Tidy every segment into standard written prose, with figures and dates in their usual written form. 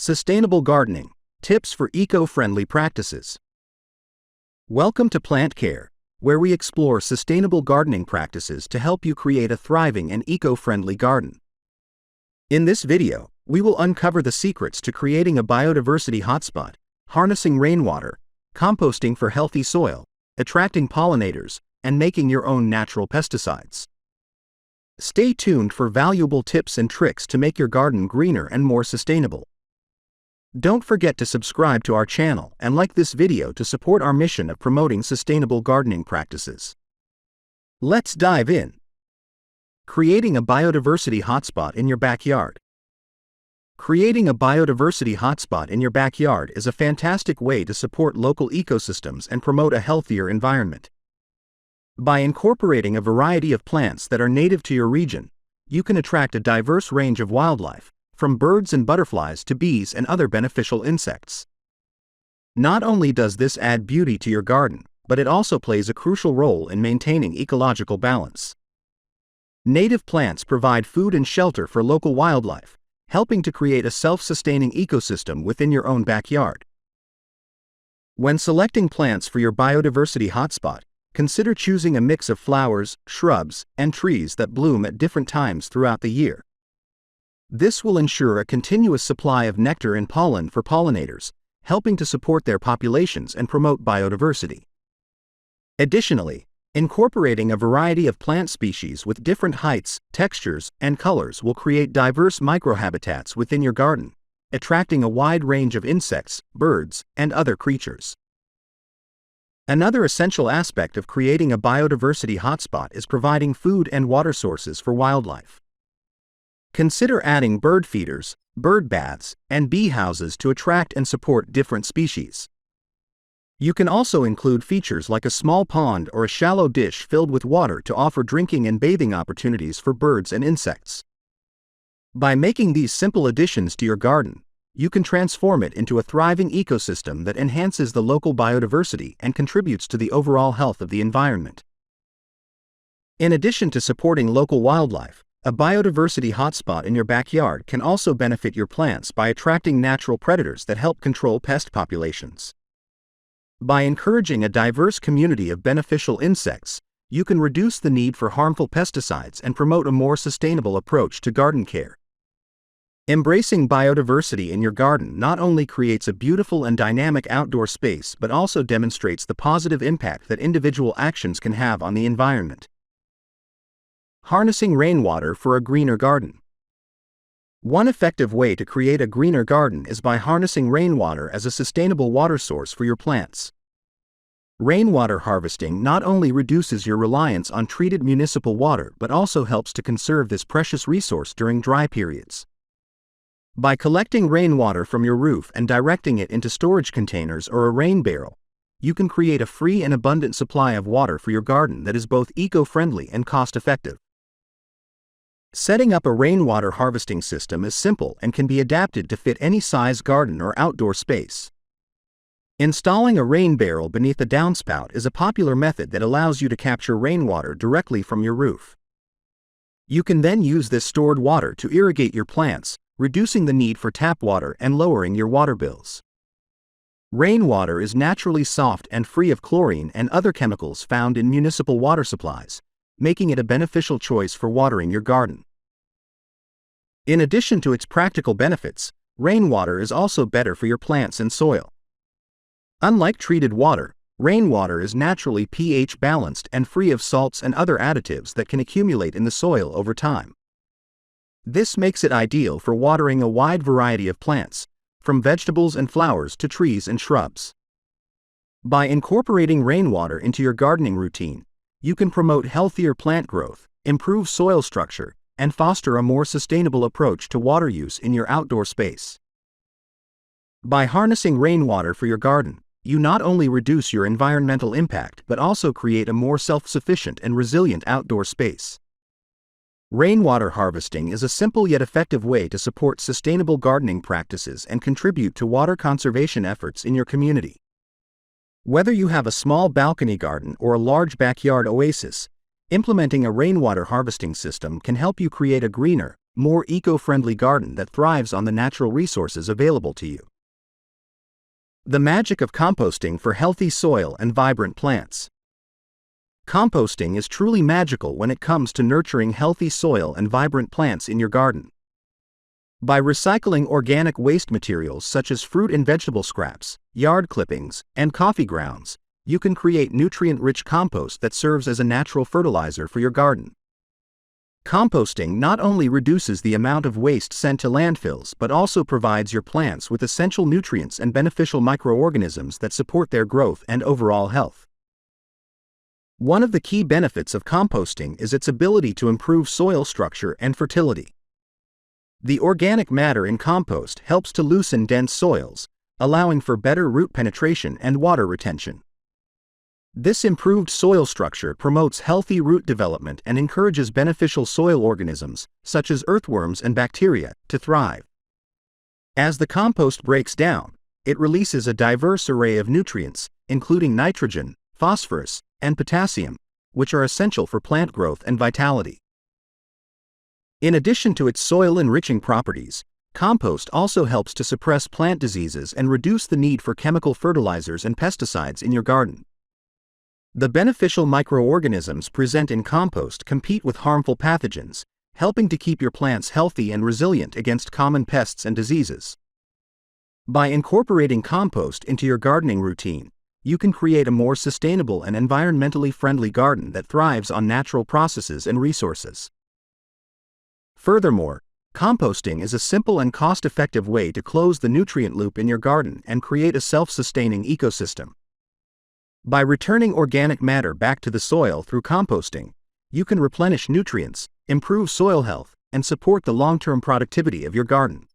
Sustainable gardening, tips for eco-friendly practices. Welcome to Plant Care, where we explore sustainable gardening practices to help you create a thriving and eco-friendly garden. In this video, we will uncover the secrets to creating a biodiversity hotspot, harnessing rainwater, composting for healthy soil, attracting pollinators, and making your own natural pesticides. Stay tuned for valuable tips and tricks to make your garden greener and more sustainable. Don't forget to subscribe to our channel and like this video to support our mission of promoting sustainable gardening practices. Let's dive in. Creating a biodiversity hotspot in your backyard. Creating a biodiversity hotspot in your backyard is a fantastic way to support local ecosystems and promote a healthier environment. By incorporating a variety of plants that are native to your region, you can attract a diverse range of wildlife, from birds and butterflies to bees and other beneficial insects. Not only does this add beauty to your garden, but it also plays a crucial role in maintaining ecological balance. Native plants provide food and shelter for local wildlife, helping to create a self-sustaining ecosystem within your own backyard. When selecting plants for your biodiversity hotspot, consider choosing a mix of flowers, shrubs, and trees that bloom at different times throughout the year. This will ensure a continuous supply of nectar and pollen for pollinators, helping to support their populations and promote biodiversity. Additionally, incorporating a variety of plant species with different heights, textures, and colors will create diverse microhabitats within your garden, attracting a wide range of insects, birds, and other creatures. Another essential aspect of creating a biodiversity hotspot is providing food and water sources for wildlife. Consider adding bird feeders, bird baths, and bee houses to attract and support different species. You can also include features like a small pond or a shallow dish filled with water to offer drinking and bathing opportunities for birds and insects. By making these simple additions to your garden, you can transform it into a thriving ecosystem that enhances the local biodiversity and contributes to the overall health of the environment. In addition to supporting local wildlife, a biodiversity hotspot in your backyard can also benefit your plants by attracting natural predators that help control pest populations. By encouraging a diverse community of beneficial insects, you can reduce the need for harmful pesticides and promote a more sustainable approach to garden care. Embracing biodiversity in your garden not only creates a beautiful and dynamic outdoor space but also demonstrates the positive impact that individual actions can have on the environment. Harnessing rainwater for a greener garden. One effective way to create a greener garden is by harnessing rainwater as a sustainable water source for your plants. Rainwater harvesting not only reduces your reliance on treated municipal water but also helps to conserve this precious resource during dry periods. By collecting rainwater from your roof and directing it into storage containers or a rain barrel, you can create a free and abundant supply of water for your garden that is both eco-friendly and cost-effective. Setting up a rainwater harvesting system is simple and can be adapted to fit any size garden or outdoor space. Installing a rain barrel beneath a downspout is a popular method that allows you to capture rainwater directly from your roof. You can then use this stored water to irrigate your plants, reducing the need for tap water and lowering your water bills. Rainwater is naturally soft and free of chlorine and other chemicals found in municipal water supplies, making it a beneficial choice for watering your garden. In addition to its practical benefits, rainwater is also better for your plants and soil. Unlike treated water, rainwater is naturally pH balanced and free of salts and other additives that can accumulate in the soil over time. This makes it ideal for watering a wide variety of plants, from vegetables and flowers to trees and shrubs. By incorporating rainwater into your gardening routine, you can promote healthier plant growth, improve soil structure, and foster a more sustainable approach to water use in your outdoor space. By harnessing rainwater for your garden, you not only reduce your environmental impact but also create a more self-sufficient and resilient outdoor space. Rainwater harvesting is a simple yet effective way to support sustainable gardening practices and contribute to water conservation efforts in your community. Whether you have a small balcony garden or a large backyard oasis, implementing a rainwater harvesting system can help you create a greener, more eco-friendly garden that thrives on the natural resources available to you. The magic of composting for healthy soil and vibrant plants. Composting is truly magical when it comes to nurturing healthy soil and vibrant plants in your garden. By recycling organic waste materials such as fruit and vegetable scraps, yard clippings, and coffee grounds, you can create nutrient-rich compost that serves as a natural fertilizer for your garden. Composting not only reduces the amount of waste sent to landfills but also provides your plants with essential nutrients and beneficial microorganisms that support their growth and overall health. One of the key benefits of composting is its ability to improve soil structure and fertility. The organic matter in compost helps to loosen dense soils, allowing for better root penetration and water retention. This improved soil structure promotes healthy root development and encourages beneficial soil organisms, such as earthworms and bacteria, to thrive. As the compost breaks down, it releases a diverse array of nutrients, including nitrogen, phosphorus, and potassium, which are essential for plant growth and vitality. In addition to its soil-enriching properties, compost also helps to suppress plant diseases and reduce the need for chemical fertilizers and pesticides in your garden. The beneficial microorganisms present in compost compete with harmful pathogens, helping to keep your plants healthy and resilient against common pests and diseases. By incorporating compost into your gardening routine, you can create a more sustainable and environmentally friendly garden that thrives on natural processes and resources. Furthermore, composting is a simple and cost-effective way to close the nutrient loop in your garden and create a self-sustaining ecosystem. By returning organic matter back to the soil through composting, you can replenish nutrients, improve soil health, and support the long-term productivity of your garden.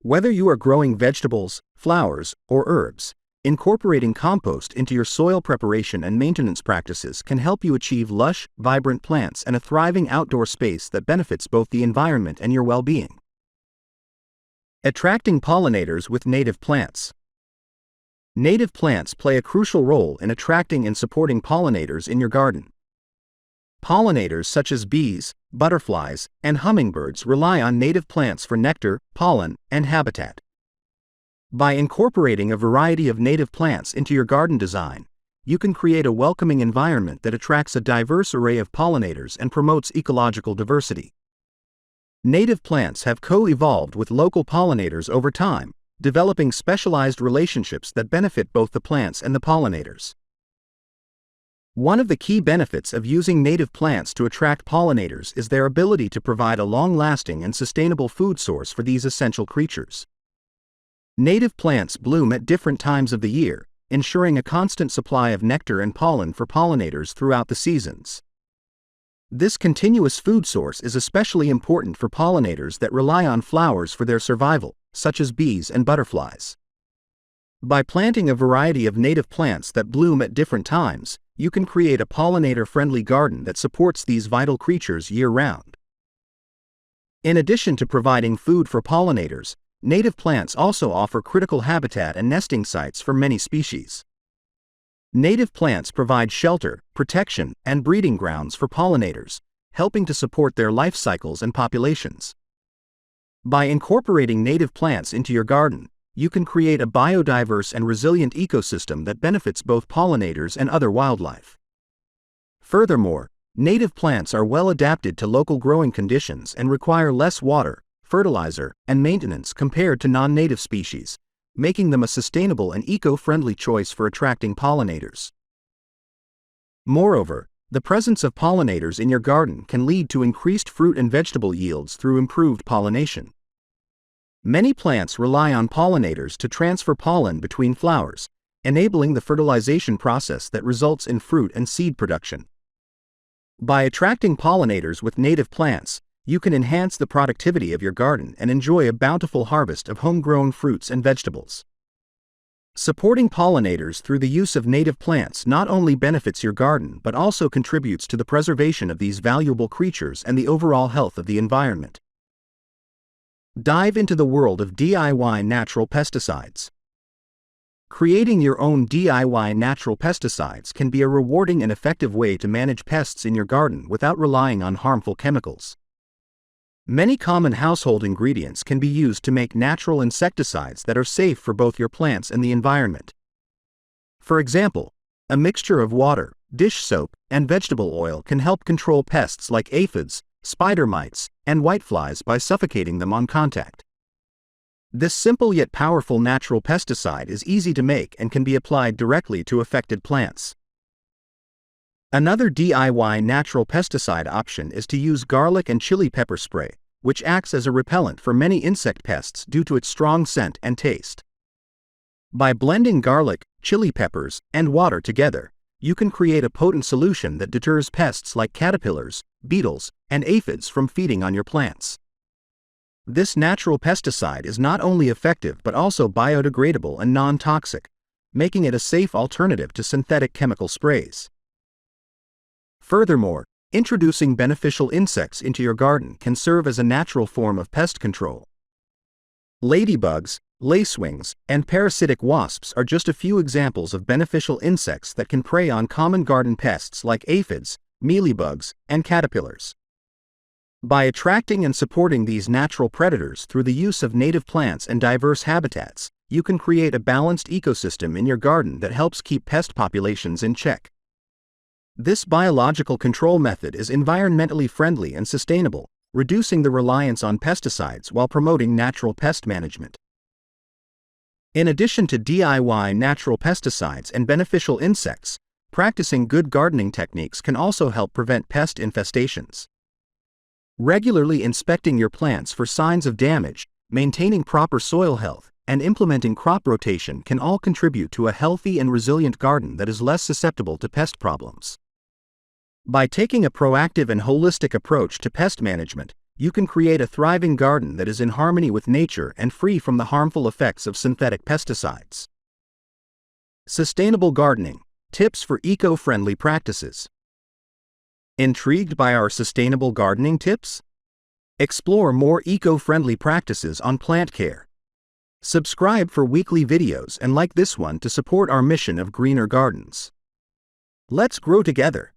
Whether you are growing vegetables, flowers, or herbs, incorporating compost into your soil preparation and maintenance practices can help you achieve lush, vibrant plants and a thriving outdoor space that benefits both the environment and your well-being. Attracting pollinators with native plants. Native plants play a crucial role in attracting and supporting pollinators in your garden. Pollinators such as bees, butterflies, and hummingbirds rely on native plants for nectar, pollen, and habitat. By incorporating a variety of native plants into your garden design, you can create a welcoming environment that attracts a diverse array of pollinators and promotes ecological diversity. Native plants have co-evolved with local pollinators over time, developing specialized relationships that benefit both the plants and the pollinators. One of the key benefits of using native plants to attract pollinators is their ability to provide a long-lasting and sustainable food source for these essential creatures. Native plants bloom at different times of the year, ensuring a constant supply of nectar and pollen for pollinators throughout the seasons. This continuous food source is especially important for pollinators that rely on flowers for their survival, such as bees and butterflies. By planting a variety of native plants that bloom at different times, you can create a pollinator-friendly garden that supports these vital creatures year-round. In addition to providing food for pollinators, native plants also offer critical habitat and nesting sites for many species. Native plants provide shelter, protection, and breeding grounds for pollinators, helping to support their life cycles and populations. By incorporating native plants into your garden, you can create a biodiverse and resilient ecosystem that benefits both pollinators and other wildlife. Furthermore, native plants are well adapted to local growing conditions and require less water, fertilizer, and maintenance compared to non-native species, making them a sustainable and eco-friendly choice for attracting pollinators. Moreover, the presence of pollinators in your garden can lead to increased fruit and vegetable yields through improved pollination. Many plants rely on pollinators to transfer pollen between flowers, enabling the fertilization process that results in fruit and seed production. By attracting pollinators with native plants, you can enhance the productivity of your garden and enjoy a bountiful harvest of homegrown fruits and vegetables. Supporting pollinators through the use of native plants not only benefits your garden but also contributes to the preservation of these valuable creatures and the overall health of the environment. Dive into the world of DIY natural pesticides. Creating your own DIY natural pesticides can be a rewarding and effective way to manage pests in your garden without relying on harmful chemicals. Many common household ingredients can be used to make natural insecticides that are safe for both your plants and the environment. For example, a mixture of water, dish soap, and vegetable oil can help control pests like aphids, spider mites, and whiteflies by suffocating them on contact. This simple yet powerful natural pesticide is easy to make and can be applied directly to affected plants. Another DIY natural pesticide option is to use garlic and chili pepper spray, which acts as a repellent for many insect pests due to its strong scent and taste. By blending garlic, chili peppers, and water together, you can create a potent solution that deters pests like caterpillars, beetles, and aphids from feeding on your plants. This natural pesticide is not only effective but also biodegradable and non-toxic, making it a safe alternative to synthetic chemical sprays. Furthermore, introducing beneficial insects into your garden can serve as a natural form of pest control. Ladybugs, lacewings, and parasitic wasps are just a few examples of beneficial insects that can prey on common garden pests like aphids, mealybugs, and caterpillars. By attracting and supporting these natural predators through the use of native plants and diverse habitats, you can create a balanced ecosystem in your garden that helps keep pest populations in check. This biological control method is environmentally friendly and sustainable, reducing the reliance on pesticides while promoting natural pest management. In addition to DIY natural pesticides and beneficial insects, practicing good gardening techniques can also help prevent pest infestations. Regularly inspecting your plants for signs of damage, maintaining proper soil health, and implementing crop rotation can all contribute to a healthy and resilient garden that is less susceptible to pest problems. By taking a proactive and holistic approach to pest management, you can create a thriving garden that is in harmony with nature and free from the harmful effects of synthetic pesticides. Sustainable gardening: tips for eco-friendly practices. Intrigued by our sustainable gardening tips? Explore more eco-friendly practices on plant care. Subscribe for weekly videos and like this one to support our mission of greener gardens. Let's grow together.